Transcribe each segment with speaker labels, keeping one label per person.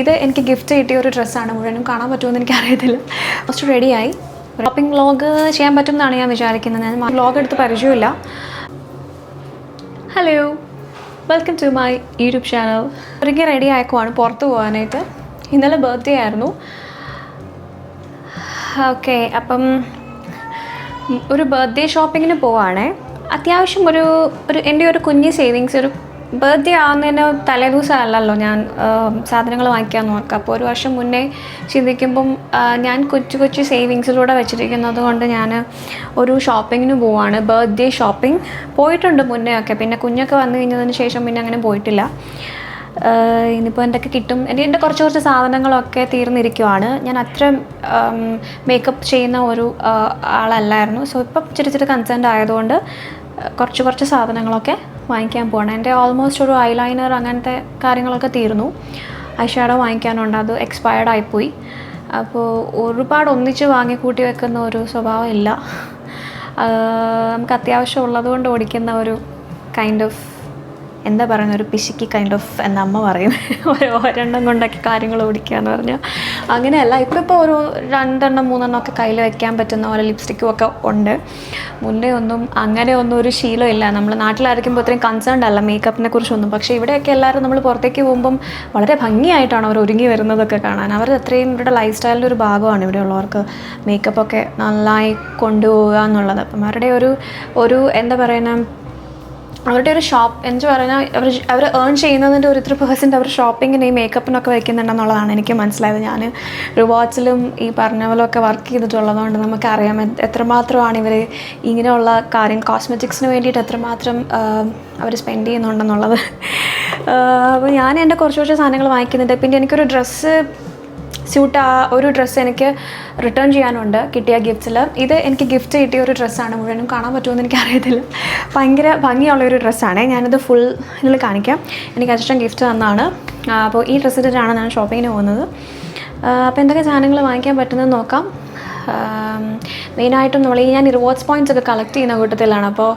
Speaker 1: ഇത് എനിക്ക് ഗിഫ്റ്റ് കിട്ടിയ ഒരു ഡ്രസ്സാണ്. മുഴുവനും കാണാൻ പറ്റുമെന്ന് എനിക്കറിയത്തില്ല. ഫസ്റ്റ് റെഡിയായി. ഷോപ്പിംഗ് വ്ളോഗ് ചെയ്യാൻ പറ്റും എന്നാണ് ഞാൻ വിചാരിക്കുന്നത്. ഞാൻ വ്ളോഗ് എടുത്ത് പരിചയമില്ല. Hello, welcome to my YouTube channel. ഒരിക്കൽ റെഡി ആക്കുവാണ് പുറത്ത് പോകാനായിട്ട്. ഇന്നലെ ബർത്ത്ഡേ ആയിരുന്നു. ഓക്കെ, അപ്പം ഒരു ബർത്ത്ഡേ ഷോപ്പിങ്ങിന് പോവാണേ. അത്യാവശ്യം ഒരു എൻ്റെ ഒരു കുഞ്ഞ് സേവിങ്സ്, ഒരു ബർത്ത്ഡേ ആവുന്നതിന് തലേദിവസമല്ലല്ലോ ഞാൻ സാധനങ്ങൾ വാങ്ങിക്കാൻ നോക്കുക. അപ്പോൾ ഒരു വർഷം മുന്നേ ചിന്തിക്കുമ്പം ഞാൻ കൊച്ചു സേവിങ്സിലൂടെ വെച്ചിരിക്കുന്നത് കൊണ്ട് ഞാൻ ഒരു ഷോപ്പിങ്ങിന് പോവാണ്. ബർത്ത്ഡേ ഷോപ്പിംഗ് പോയിട്ടുണ്ട് മുന്നേ ഒക്കെ, പിന്നെ കുഞ്ഞൊക്കെ വന്നു കഴിഞ്ഞതിന് ശേഷം പിന്നെ അങ്ങനെ പോയിട്ടില്ല. ഇനിയിപ്പോൾ എന്തൊക്കെ കിട്ടും, എൻ്റെ കുറച്ച് സാധനങ്ങളൊക്കെ തീർന്നിരിക്കുവാണ്. ഞാൻ അത്ര മേക്കപ്പ് ചെയ്യുന്ന ഒരു ആളല്ലായിരുന്നു. സോ ഇപ്പം ഇച്ചിരി കൺസേൺഡ് ആയതുകൊണ്ട് കുറച്ച് സാധനങ്ങളൊക്കെ വാങ്ങിക്കാൻ പോകണം. എൻ്റെ ഓൾമോസ്റ്റ് ഒരു ഐലൈനർ അങ്ങനത്തെ കാര്യങ്ങളൊക്കെ തീർന്നു. ഐ ഷാഡോ വാങ്ങിക്കാനുണ്ട്, അത് എക്സ്പയർഡ് ആയിപ്പോയി. അപ്പോൾ ഒരുപാട് ഒന്നിച്ച് വാങ്ങിക്കൂട്ടി വെക്കുന്ന ഒരു സ്വഭാവം ഇല്ല. നമുക്ക് അത്യാവശ്യം ഉള്ളതുകൊണ്ട് ഓടിക്കുന്ന ഒരു കൈൻഡ് ഓഫ്, എന്താ പറയുന്ന, ഒരു പിശുക്കി കൈൻഡ് ഓഫ് എന്ന് അമ്മ പറയും. ഒരെണ്ണം കൊണ്ടൊക്കെ കാര്യങ്ങൾ ഓടിക്കുക എന്ന് പറഞ്ഞാൽ അങ്ങനെയല്ല. ഇപ്പോൾ ഒരു 2-3 ഒക്കെ കയ്യിൽ വയ്ക്കാൻ പറ്റുന്ന പോലെ ലിപ്സ്റ്റിക്കും ഒക്കെ ഉണ്ട്. മുന്നേ അങ്ങനെ ഒരു ശീലമില്ല. നമ്മൾ നാട്ടിലായിരിക്കുമ്പോൾ അത്രയും കൺസേൺഡ് അല്ല മേക്കപ്പിനെ കുറിച്ചൊന്നും. പക്ഷേ ഇവിടെയൊക്കെ എല്ലാവരും നമ്മൾ പുറത്തേക്ക് പോകുമ്പം വളരെ ഭംഗിയായിട്ടാണ് അവർ ഒരുങ്ങി വരുന്നതൊക്കെ കാണാൻ. അവർ അത്രയും ഇവരുടെ ലൈഫ് സ്റ്റൈലിൻ്റെ ഒരു ഭാഗമാണ് ഇവിടെയുള്ളവർക്ക് മേക്കപ്പൊക്കെ നന്നായി കൊണ്ടുപോകുക എന്നുള്ളത്. അപ്പം അവരുടെ ഒരു എന്താ പറയുന്ന, അവരുടെ ഒരു ഷോപ്പ് എന്ന് പറഞ്ഞാൽ അവർ ഏൺ ചെയ്യുന്നതിൻ്റെ ഒരു 3% അവർ ഷോപ്പിങ്ങിന് ഈ മേക്കപ്പിനൊക്കെ വയ്ക്കുന്നുണ്ടെന്നുള്ളതാണ് എനിക്ക് മനസ്സിലായത്. ഞാൻ റിവാർഡ്സിലും ഈ പറഞ്ഞ പോലെയൊക്കെ വർക്ക് ചെയ്തിട്ടുള്ളതുകൊണ്ട് നമുക്കറിയാം എത്രമാത്രമാണ് ഇവർ ഇങ്ങനെയുള്ള കാര്യം കോസ്മെറ്റിക്സിന് വേണ്ടിയിട്ട് എത്രമാത്രം അവർ സ്പെൻഡ് ചെയ്യുന്നുണ്ടെന്നുള്ളത്. അപ്പോൾ ഞാൻ എൻ്റെ കുറച്ച് സാധനങ്ങൾ വാങ്ങിക്കുന്നുണ്ട്. പിന്നെ എനിക്കൊരു ഡ്രസ്സ് ഒരു ഡ്രസ്സ് എനിക്ക് റിട്ടേൺ ചെയ്യാനുണ്ട് കിട്ടിയ ഗിഫ്റ്റ്സിൽ. ഇത് എനിക്ക് ഗിഫ്റ്റ് കിട്ടിയ ഒരു ഡ്രസ്സാണ്. മുഴുവനും കാണാൻ പറ്റുമെന്ന് എനിക്കറിയത്തില്ല. ഭയങ്കര ഭംഗിയുള്ളൊരു ഡ്രസ്സാണ്. ഞാനിത് ഫുൾ ഇതിൽ കാണിക്കാം. എനിക്ക് അച്ഛൻ ഗിഫ്റ്റ് തന്നതാണ്. അപ്പോൾ ഈ ഡ്രസ്സ് ഇട്ടിട്ടാണ് ഞാൻ ഷോപ്പിങ്ങിന് പോകുന്നത്. അപ്പോൾ എന്തൊക്കെ സാധനങ്ങൾ വാങ്ങിക്കാൻ പറ്റുന്നത് നോക്കാം. മെയിനായിട്ടും ഞാൻ റിവാർഡ്സ് പോയിൻറ്റ്സ് ഒക്കെ കളക്ട് ചെയ്യുന്ന കൂട്ടത്തിലാണ്. അപ്പോൾ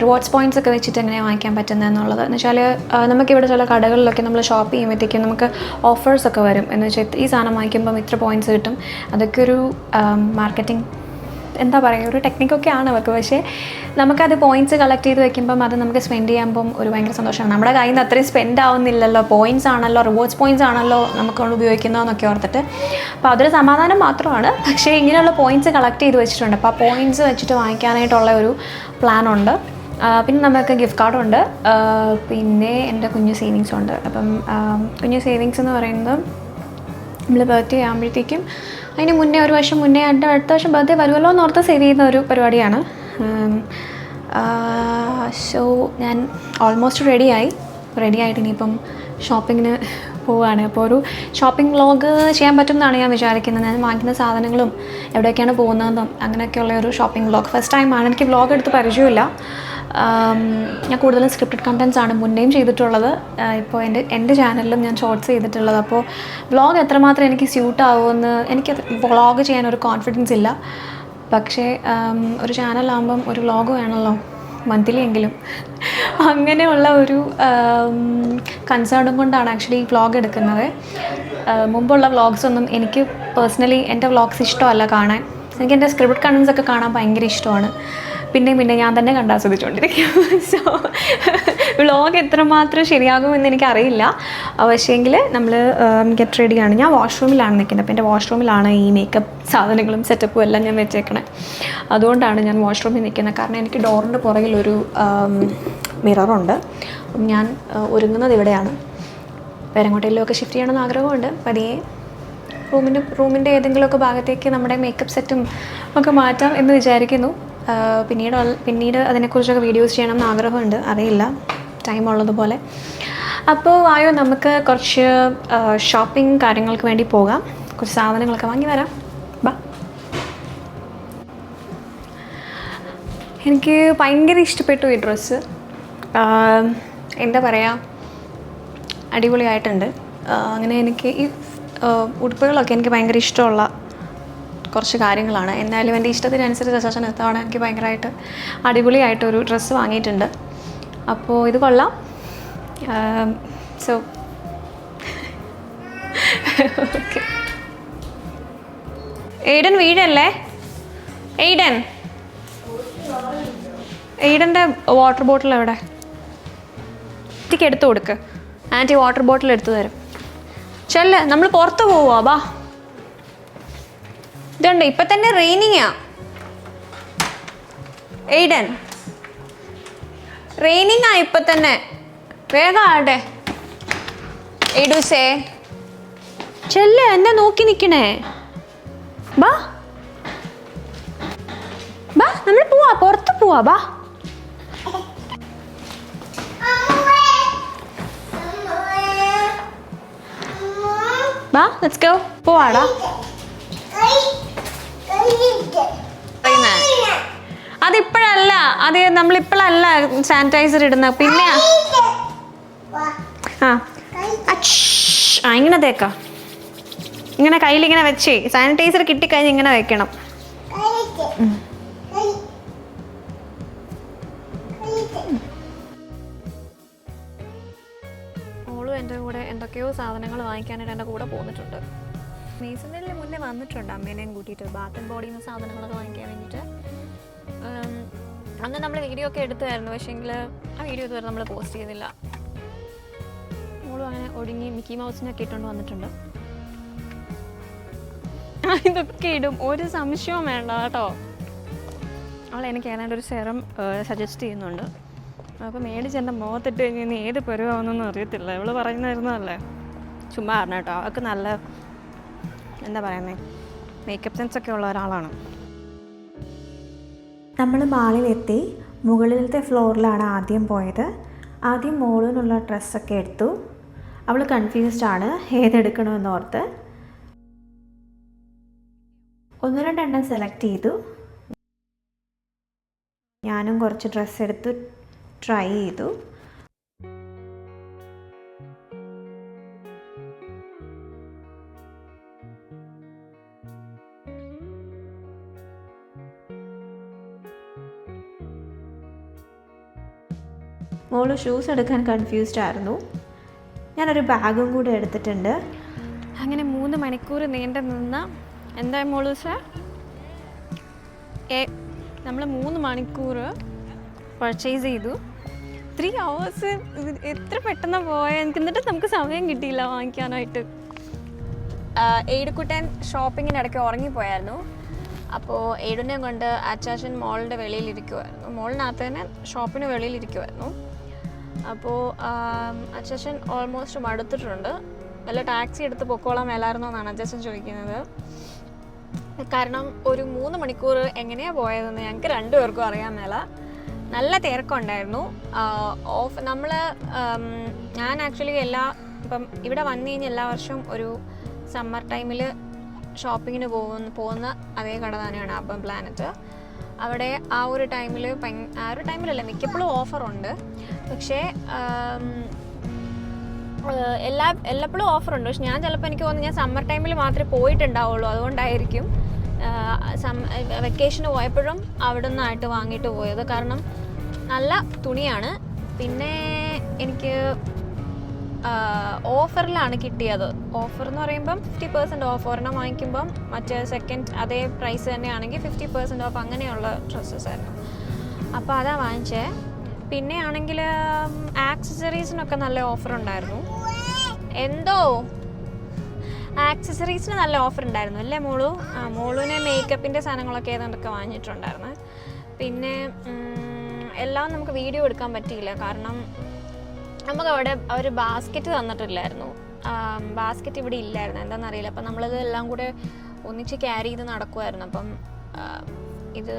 Speaker 1: റിവാർഡ്സ് പോയിൻറ്റ്സ് ഒക്കെ വെച്ചിട്ട് എങ്ങനെയാണ് വാങ്ങിക്കാൻ പറ്റുന്നത് എന്നുള്ളത് എന്ന് വെച്ചാൽ, നമുക്കിവിടെ ചില കടകളിലൊക്കെ നമ്മൾ ഷോപ്പ് ചെയ്യുമ്പോഴത്തേക്കും നമുക്ക് ഓഫേഴ്സൊക്കെ വരും. എന്ന് വെച്ചാൽ ഈ സാധനം വാങ്ങിക്കുമ്പം ഇത്ര പോയിൻറ്റ്സ് കിട്ടും. അതൊക്കെ ഒരു മാർക്കറ്റിംഗ്, എന്താ പറയുക, ഒരു ടെക്നിക്കൊക്കെയാണ് അവർക്ക്. പക്ഷേ നമുക്കത് പോയിൻറ്റ്സ് കളക്ട് ചെയ്ത് വെക്കുമ്പം അത് നമുക്ക് സ്പെൻഡ് ചെയ്യുമ്പം ഒരു ഭയങ്കര സന്തോഷമാണ്. നമ്മുടെ കയ്യിൽ നിന്ന് അത്രയും സ്പെൻഡ് ആവുന്നില്ലല്ലോ, പോയിൻറ്റ്സ് ആണല്ലോ, റിവാർഡ്സ് പോയിൻറ്റ്സ് ആണല്ലോ നമുക്ക് ഉപയോഗിക്കുന്നതെന്നൊക്കെ ഓർത്തിട്ട്. അപ്പോൾ അതൊരു സമാധാനം മാത്രമാണ്. പക്ഷേ ഇങ്ങനെയുള്ള പോയിൻറ്റ്സ് കളക്ട് ചെയ്ത് വെച്ചിട്ടുണ്ട്. അപ്പോൾ ആ പോയിൻറ്റ്സ് വെച്ചിട്ട് വാങ്ങിക്കാനായിട്ടുള്ള ഒരു പ്ലാനുണ്ട്. പിന്നെ നമുക്ക് ഗിഫ്റ്റ് കാർഡുണ്ട്. പിന്നെ എൻ്റെ കുഞ്ഞു സേവിങ്സ് ഉണ്ട്. അപ്പം കുഞ്ഞു സേവിങ്സ് എന്ന് പറയുന്നത് നമ്മൾ ബർത്ത്ഡേ ആകുമ്പോഴത്തേക്കും അതിന് മുന്നേ ഒരു വർഷം മുന്നേ അടുത്ത വർഷം ബർത്ത്ഡേ വരുമല്ലോ എന്നോർത്ത് സേവ് ചെയ്യുന്ന ഒരു പരിപാടിയാണ്. സോ ഞാൻ ഓൾമോസ്റ്റ് റെഡിയായിട്ട് ഇനിയിപ്പം ഷോപ്പിങ്ങിന് പോവുകയാണ്. അപ്പോൾ ഒരു ഷോപ്പിംഗ് വ്ളോഗ് ചെയ്യാൻ പറ്റും എന്നാണ് ഞാൻ വിചാരിക്കുന്നത്. ഞാൻ വാങ്ങിക്കുന്ന സാധനങ്ങളും എവിടെയൊക്കെയാണ് പോകുന്നതെന്നും അങ്ങനെയൊക്കെയുള്ള ഒരു ഷോപ്പിംഗ് വ്ളോഗ്. ഫസ്റ്റ് ടൈമാണ്. എനിക്ക് വ്ളോഗ് എടുത്ത് പരിചയമില്ല. ഞാൻ കൂടുതലും സ്ക്രിപ്റ്റഡ് കണ്ടൻസ് ആണ് മുന്നേയും ചെയ്തിട്ടുള്ളത്. ഇപ്പോൾ എൻ്റെ ചാനലിലും ഞാൻ ഷോർട്സ് ചെയ്തിട്ടുള്ളത്. അപ്പോൾ വ്ളോഗ് എത്രമാത്രം എനിക്ക് സ്യൂട്ട് ആവുമെന്ന് എനിക്ക് വ്ളോഗ് ചെയ്യാനൊരു കോൺഫിഡൻസ് ഇല്ല. പക്ഷേ ഒരു ചാനലാകുമ്പം ഒരു വ്ളോഗ് വേണമല്ലോ, മന്ത്ലി എങ്കിലും. അങ്ങനെയുള്ള ഒരു കൺസേണും കൊണ്ടാണ് ആക്ച്വലി ഈ വ്ളോഗ് എടുക്കുന്നത്. മുമ്പുള്ള വ്ളോഗ്സൊന്നും എനിക്ക് പേഴ്സണലി എൻ്റെ വ്ളോഗ്സ് ഇഷ്ടമല്ല കാണാൻ. എനിക്ക് എൻ്റെ സ്ക്രിപ്റ്റ് കണ്ടൻസ് ഒക്കെ കാണാൻ ഭയങ്കര ഇഷ്ടമാണ്. പിന്നെ ഞാൻ തന്നെ കണ്ടാസ്വദിച്ചുകൊണ്ടിരിക്കും. സോ വ്ളോഗ് എത്രമാത്രം ശരിയാകുമെന്ന് എനിക്കറിയില്ല. പക്ഷേങ്കിൽ നമ്മൾ ഗെറ്റ് റെഡിയാണ്. ഞാൻ വാഷ്റൂമിലാണ് നിൽക്കുന്നത്. അപ്പോൾ എൻ്റെ വാഷ്റൂമിലാണ് ഈ മേക്കപ്പ് സാധനങ്ങളും സെറ്റപ്പും എല്ലാം ഞാൻ വെച്ചേക്കണേ. അതുകൊണ്ടാണ് ഞാൻ വാഷ്റൂമിൽ നിൽക്കുന്നത്. കാരണം എനിക്ക് ഡോറിൻ്റെ പുറകിലൊരു മിററുണ്ട്. അപ്പം ഞാൻ ഒരുങ്ങുന്നത് ഇവിടെയാണ്. വേറെങ്ങോട്ടെങ്കിലുമൊക്കെ ഷിഫ്റ്റ് ചെയ്യണമെന്ന് ആഗ്രഹമുണ്ട്. പതിയെ റൂമിൻ്റെ ഏതെങ്കിലുമൊക്കെ ഭാഗത്തേക്ക് നമ്മുടെ മേക്കപ്പ് സെറ്റും ഒക്കെ മാറ്റാം എന്ന് വിചാരിക്കുന്നു. പിന്നീട് അതിനെക്കുറിച്ചൊക്കെ വീഡിയോസ് ചെയ്യണമെന്ന് ആഗ്രഹമുണ്ട്. അറിയില്ല, ടൈം ഉള്ളതുപോലെ. അപ്പോൾ ആയോ നമുക്ക് കുറച്ച് ഷോപ്പിംഗ് കാര്യങ്ങൾക്ക് വേണ്ടി പോകാം. കുറച്ച് സാധനങ്ങളൊക്കെ വാങ്ങി വരാം. ബാ. എനിക്ക് ഭയങ്കര ഇഷ്ടപ്പെട്ടു ഈ ഡ്രസ്സ്. എന്താ പറയുക, അടിപൊളിയായിട്ടുണ്ട്. അങ്ങനെ എനിക്ക് ഈ ഉടുപ്പുകളൊക്കെ എനിക്ക് ഭയങ്കര ഇഷ്ടമുള്ള കുറച്ച് കാര്യങ്ങളാണ്. എന്നാലും എൻ്റെ ഇഷ്ടത്തിനനുസരിച്ച് അച്ചാച്ചൻ എത്തവണ എനിക്ക് ഭയങ്കരമായിട്ട് അടിപൊളിയായിട്ടൊരു ഡ്രസ്സ് വാങ്ങിയിട്ടുണ്ട്. അപ്പോൾ ഇത് കൊള്ളാം. So okay. എയ്ഡൻ വീഴല്ലേ? എയ്ഡൻ്റെ വാട്ടർ ബോട്ടിൽ എവിടെ? ആൻറ്റിക്ക് എടുത്തു കൊടുക്ക്. ആൻറ്റി വാട്ടർ ബോട്ടിൽ എടുത്തു തരും. ചെല്ല്, നമ്മൾ പുറത്ത് പോവാ. ബാ, ഇതുണ്ട് ഇപ്പം തന്നെ റെയിനിങ്ങാ. എയ്ഡൻ, റെയിനിങ്ങാ ഇപ്പം തന്നെ. വേഗം ആട്ടെ. എയ്ഡൂസേ ചെല്ല്, എന്നെ നോക്കി നിൽക്കണേ. ബാ ബാ, നമ്മൾ പോവാ, പുറത്ത് പോവാ. ബാ ബാ, ലെറ്റ്സ് ഗോ. പോവാടാ. അതിപ്പോഴല്ല, അത് നമ്മളിപ്പോഴല്ല സാനിറ്റൈസർ ഇടുന്ന. പിന്നെ ഇങ്ങനെ തേക്കാം. ഇങ്ങനെ കയ്യിലിങ്ങനെ വെച്ചേ. സാനിറ്റൈസർ കിട്ടിക്കഴിഞ്ഞ് ഇങ്ങനെ വെക്കണം. ഓളും എൻ്റെ കൂടെ എന്തൊക്കെയോ സാധനങ്ങൾ വാങ്ങിക്കാനായിട്ട് എൻ്റെ കൂടെ പോന്നിട്ടുണ്ട്. മേസണിൽ മുന്നേ വന്നിട്ടുണ്ട് അമ്മേനെയും കൂട്ടിയിട്ട് ബാത്ത് ആൻഡ് ബോഡിയിൽ നിന്ന് സാധനങ്ങളൊക്കെ വാങ്ങിക്കാൻ വേണ്ടിയിട്ട്. അന്ന് നമ്മൾ വീഡിയോ ഒക്കെ എടുത്തായിരുന്നു, പക്ഷേങ്കിൽ ആ വീഡിയോ ഇതുവരെ നമ്മൾ പോസ്റ്റ് ചെയ്തില്ല. മോളും അങ്ങനെ ഒടുങ്ങി മിക്കി മൗസിനൊക്കെ ഇട്ടുകൊണ്ട് വന്നിട്ടുണ്ട്. ഇതൊക്കെ ഇടും, ഒരു സംശയവും വേണ്ട കേട്ടോ. അവൾ എനിക്ക് ഏതാണ്ട് ഒരു സെറം സജസ്റ്റ് ചെയ്യുന്നുണ്ട്. അപ്പോൾ മേടിച്ച് എൻ്റെ മുഖത്തിട്ട് കഴിഞ്ഞാൽ ഏത് പരുവാണെന്നൊന്നും അറിയത്തില്ല. ഇവൾ പറയുന്നതായിരുന്നല്ലേ, ചുമ്മാ പറഞ്ഞു കേട്ടോ. അവൾക്ക് നല്ല എന്താ പറയുന്നത്, മേക്കപ്പ് സെൻസ് ഒക്കെ ഉള്ള ഒരാളാണ്.
Speaker 2: നമ്മൾ മാളിലെത്തി. മുകളിലത്തെ ഫ്ലോറിലാണ് ആദ്യം പോയത്. ആദ്യം മോളിനുള്ള ഡ്രസ്സൊക്കെ എടുത്തു. അവൾ കൺഫ്യൂസ്ഡ് ആണ് ഏതെടുക്കണമെന്ന് ഓർത്ത്. 1-2 എണ്ണം സെലക്ട് ചെയ്തു. ഞാനും കുറച്ച് ഡ്രസ്സ് എടുത്ത് ട്രൈ ചെയ്തു. മോള് ഷൂസ് എടുക്കാൻ കൺഫ്യൂസ്ഡ് ആയിരുന്നു. ഞാനൊരു ബാഗും കൂടി എടുത്തിട്ടുണ്ട്.
Speaker 1: അങ്ങനെ 3 മണിക്കൂർ നീണ്ടു നിന്ന എന്താ മോള് സാർ നമ്മൾ 3 മണിക്കൂർ പർച്ചേസ് ചെയ്തു. 3 hours എത്ര പെട്ടെന്ന് പോയാൽ എനിക്ക്. എന്നിട്ട് നമുക്ക് സമയം കിട്ടിയില്ല വാങ്ങിക്കാനായിട്ട്. ഏടുക്കുട്ടൻ ഷോപ്പിങ്ങിന് ഇടയ്ക്ക് ഉറങ്ങിപ്പോയായിരുന്നു. അപ്പോൾ ഏടുനെ കൊണ്ട് അച്ചാച്ചൻ മോളിൻ്റെ വെളിയിലിരിക്കുമായിരുന്നു. മോളിനകത്ത് തന്നെ ഷോപ്പിന് വെളിയിലിരിക്കുമായിരുന്നു. അപ്പോൾ അച്ചാച്ചൻ ഓൾമോസ്റ്റ് മടുത്തിട്ടുണ്ട്. വല്ല ടാക്സി എടുത്ത് പൊക്കോളാൻ മേലായിരുന്നോ എന്നാണ് അച്ചാച്ചൻ ചോദിക്കുന്നത്. കാരണം ഒരു 3 മണിക്കൂർ എങ്ങനെയാണ് പോയതെന്ന് ഞങ്ങൾക്ക് 2 പേർക്കും അറിയാൻ മേല. നല്ല തിരക്കുണ്ടായിരുന്നു. ഞാൻ ആക്ച്വലി ഇപ്പം ഇവിടെ വന്നു കഴിഞ്ഞാൽ എല്ലാ വർഷവും ഒരു സമ്മർ ടൈമിൽ ഷോപ്പിങ്ങിന് പോകുന്ന അതേ കട തന്നെയാണ് അർബൻ പ്ലാനറ്റ്. അവിടെ ആ ഒരു ടൈമിലല്ല, മിക്കപ്പോഴും ഓഫറുണ്ട്. പക്ഷേ എല്ലാപ്പോഴും ഓഫറുണ്ട്. പക്ഷെ ഞാൻ ചിലപ്പോൾ എനിക്ക് തോന്നുന്നു ഞാൻ സമ്മർ ടൈമിൽ മാത്രമേ പോയിട്ടുണ്ടാവുള്ളൂ. അതുകൊണ്ടായിരിക്കും വെക്കേഷന് പോയപ്പോഴും അവിടെ നിന്നായിട്ട് വാങ്ങിയിട്ട് പോയത്. കാരണം നല്ല തുണിയാണ്. പിന്നെ എനിക്ക് ഓഫറിലാണ് കിട്ടിയത്. ഓഫർ എന്ന് പറയുമ്പം 50% ഓഫ്. ഒരെണ്ണം വാങ്ങിക്കുമ്പം മറ്റേ സെക്കൻഡ് അതേ പ്രൈസ് തന്നെയാണെങ്കിൽ 50% ഓഫ്, അങ്ങനെയുള്ള ഡ്രസ്സസ് ആയിരുന്നു. അപ്പോൾ അതാ വാങ്ങിച്ചേ. പിന്നെ ആണെങ്കിൽ ആക്സസറീസിനൊക്കെ നല്ല ഓഫർ ഉണ്ടായിരുന്നു. എന്തോ ആക്സസറീസിന് നല്ല ഓഫർ ഉണ്ടായിരുന്നു അല്ലേ മോളു? മോളുവിന് മേക്കപ്പിൻ്റെ സാധനങ്ങളൊക്കെ ഏതാണ്ടൊക്കെ വാങ്ങിയിട്ടുണ്ടായിരുന്നു. പിന്നെ എല്ലാം നമുക്ക് വീഡിയോ എടുക്കാൻ പറ്റിയില്ല. കാരണം നമുക്ക് അവിടെ അവർ ബാസ്ക്കറ്റ് തന്നിട്ടില്ലായിരുന്നു. ബാസ്ക്കറ്റ് ഇവിടെ ഇല്ലായിരുന്നു, എന്താണെന്നറിയില്ല. അപ്പം നമ്മളത് എല്ലാം കൂടെ ഒന്നിച്ച് ക്യാരി ചെയ്ത് നടക്കുമായിരുന്നു. അപ്പം ഇത്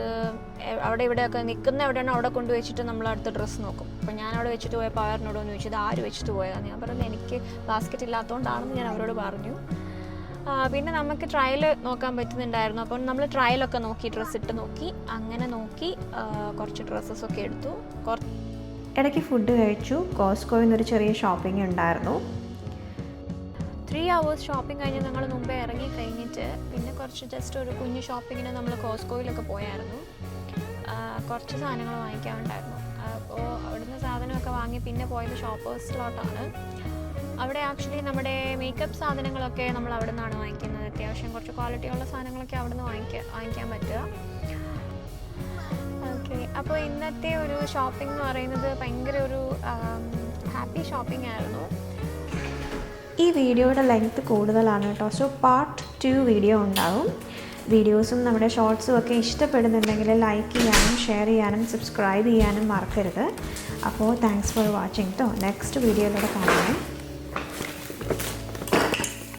Speaker 1: അവിടെ ഇവിടെയൊക്കെ നിൽക്കുന്ന എവിടെയാണോ അവിടെ കൊണ്ടുവച്ചിട്ട് നമ്മൾ അടുത്ത ഡ്രസ്സ് നോക്കും. അപ്പം ഞാൻ അവിടെ വെച്ചിട്ട് പോയപ്പോൾ അവരോടൊന്ന് ചോദിച്ചത് ആര് വെച്ചിട്ട് പോയതാണ്. ഞാൻ പറഞ്ഞു എനിക്ക് ബാസ്ക്കറ്റ് ഇല്ലാത്തതുകൊണ്ടാണെന്ന് ഞാൻ അവരോട് പറഞ്ഞു. പിന്നെ നമുക്ക് ട്രയൽ നോക്കാൻ പറ്റുന്നുണ്ടായിരുന്നു. അപ്പം നമ്മൾ ട്രയലൊക്കെ നോക്കി, ഡ്രസ്സ് ഇട്ട് നോക്കി, അങ്ങനെ നോക്കി കുറച്ച് ഡ്രസ്സസൊക്കെ എടുത്തു.
Speaker 2: ഇടയ്ക്ക് ഫുഡ് കഴിച്ചു. കോസ്കോയിൽ നിന്നൊരു ചെറിയ ഷോപ്പിംഗ് ഉണ്ടായിരുന്നു.
Speaker 1: 3 hours ഷോപ്പിംഗ് കഴിഞ്ഞ് ഞങ്ങൾ മുമ്പേ ഇറങ്ങി കഴിഞ്ഞിട്ട് പിന്നെ കുറച്ച് ജസ്റ്റ് ഒരു കുഞ്ഞ് ഷോപ്പിങ്ങിന് നമ്മൾ കോസ്കോയിലൊക്കെ പോയായിരുന്നു. കുറച്ച് സാധനങ്ങൾ വാങ്ങിക്കാനുണ്ടായിരുന്നു. അപ്പോൾ അവിടുന്ന് സാധനമൊക്കെ വാങ്ങി പിന്നെ പോയത് ഷോപ്പേഴ്സിലോട്ടാണ്. അവിടെ ആക്ച്വലി നമ്മുടെ മേക്കപ്പ് സാധനങ്ങളൊക്കെ നമ്മൾ അവിടെ നിന്നാണ് വാങ്ങിക്കുന്നത്. അത്യാവശ്യം കുറച്ച് ക്വാളിറ്റിയുള്ള സാധനങ്ങളൊക്കെ അവിടെ നിന്ന് വാങ്ങിക്കാൻ പറ്റുക. ഓക്കെ, അപ്പോൾ ഇന്നത്തെ ഒരു ഷോപ്പിംഗ് എന്ന് പറയുന്നത് ഭയങ്കര ഒരു ഹാപ്പി ഷോപ്പിംഗ് ആയിരുന്നു.
Speaker 2: ഈ വീഡിയോയുടെ ലെങ്ത് കൂടുതലാണ് കേട്ടോ. സോ പാർട്ട് 2 വീഡിയോ ഉണ്ടാകും. വീഡിയോസും നമ്മുടെ ഷോർട്സും ഒക്കെ ഇഷ്ടപ്പെടുന്നുണ്ടെങ്കിൽ ലൈക്ക് ചെയ്യാനും ഷെയർ ചെയ്യാനും സബ്സ്ക്രൈബ് ചെയ്യാനും മറക്കരുത്. അപ്പോൾ താങ്ക്സ് ഫോർ വാച്ചിങ് കേട്ടോ. നെക്സ്റ്റ് വീഡിയോയിലൂടെ കാണാം.